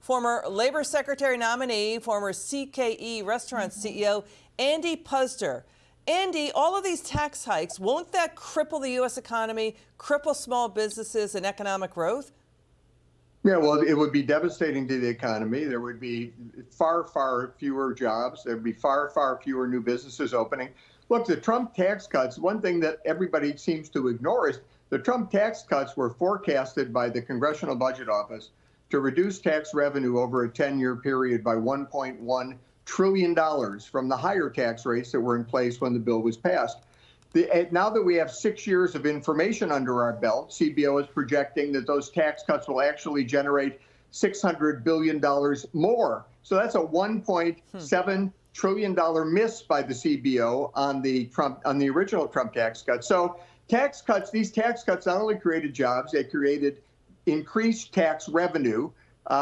former Labor Secretary nominee, former CKE restaurant CEO, Andy Puzder. Andy, all of these tax hikes, won't that cripple the U.S. economy, cripple small businesses and economic growth? Yeah, well, it would be devastating to the economy. There would be far, far fewer jobs. There would be far, far fewer new businesses opening. Look, the Trump tax cuts, one thing that everybody seems to ignore is the Trump tax cuts were forecasted by the Congressional Budget Office to reduce tax revenue over a 10-year period by $1.1 trillion from the higher tax rates that were in place when the bill was passed. Now that we have 6 years of information under our belt, CBO is projecting that those tax cuts will actually generate $600 billion more. So that's a $1.7 trillion miss by the CBO on the original Trump tax cut. So these tax cuts not only created jobs, they created increased tax revenue,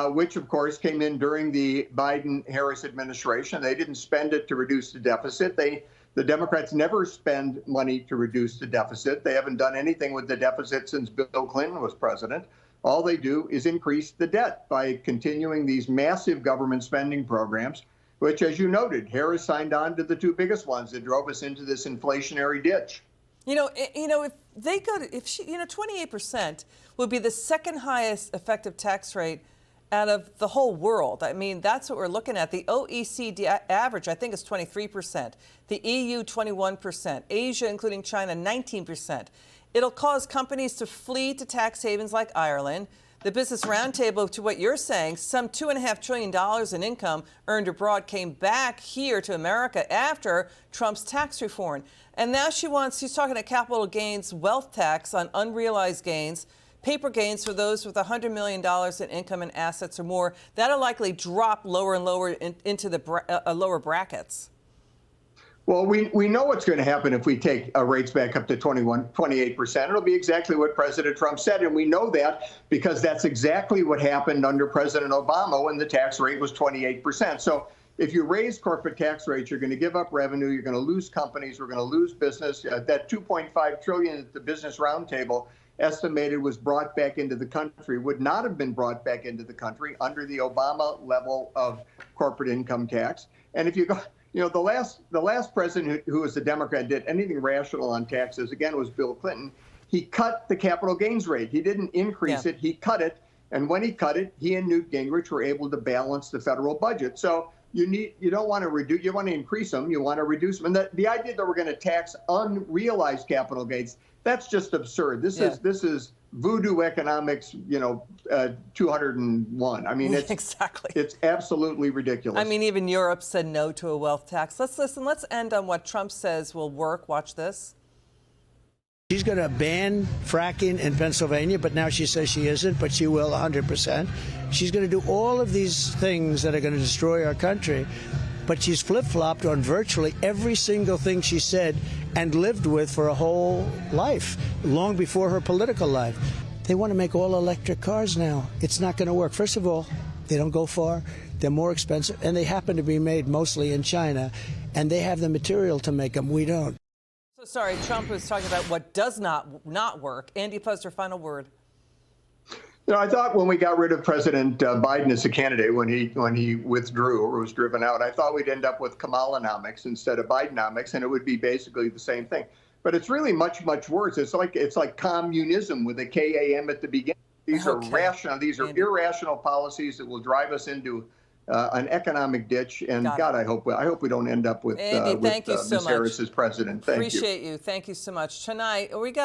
which of course came in during the Biden-Harris administration. They didn't spend it to reduce the deficit. The Democrats never spend money to reduce the deficit. They haven't done anything with the deficit since Bill Clinton was president. All they do is increase the debt by continuing these massive government spending programs, which, as you noted, Harris signed on to the two biggest ones that drove us into this inflationary ditch. If they go to, 28% would be the second highest effective tax rate out of the whole world. I mean, that's what we're looking at. The OECD average, I think, is 23%. The EU, 21%. Asia, including China, 19%. It'll cause companies to flee to tax havens like Ireland. The Business Roundtable, to what you're saying, some $2.5 trillion in income earned abroad came back here to America after Trump's tax reform. And now she's talking a capital gains wealth tax on unrealized gains, paper gains for those with $100 million in income and assets or more. That'll likely drop lower and lower into the lower brackets. Well, we know what's going to happen if we take rates back up to 28%. It'll be exactly what President Trump said, and we know that because that's exactly what happened under President Obama when the tax rate was 28%. So if you raise corporate tax rates, you're going to give up revenue, you're going to lose companies, we're going to lose business. That $2.5 trillion that the Business Roundtable estimated was brought back into the country would not have been brought back into the country under the Obama level of corporate income tax. And if you go, the last president who was a Democrat did anything rational on taxes, again, was Bill Clinton. He cut the capital gains rate. He didn't increase it, he cut it. And when he cut it, he and Newt Gingrich were able to balance the federal budget. So you don't want to reduce, you want to increase them, you want to reduce them. And the idea that we're going to tax unrealized capital gains, that's just absurd. This is voodoo economics, 201. I mean, it's absolutely ridiculous. I mean, even Europe said no to a wealth tax. Let's end on what Trump says will work. Watch this. She's going to ban fracking in Pennsylvania, but now she says she isn't, but she will 100%. She's going to do all of these things that are going to destroy our country, but she's flip-flopped on virtually every single thing she said and lived with for a whole life, long before her political life. They want to make all electric cars now. It's not going to work. First of all, they don't go far. They're more expensive, and they happen to be made mostly in China, and they have the material to make them. We don't. So sorry, Trump was talking about what does not work. Andy Puzder, final word. I thought when we got rid of President Biden as a candidate, when he withdrew or was driven out, I thought we'd end up with Kamalanomics instead of Bidenomics, and it would be basically the same thing. But it's really much, much worse. It's like communism with a KAM at the beginning. These are rational. These are irrational policies that will drive us into an economic ditch. And God, I hope we don't end up with Andy, thank you so Ms. Harris as president. Thank you. Appreciate you. Thank you so much. Tonight we got.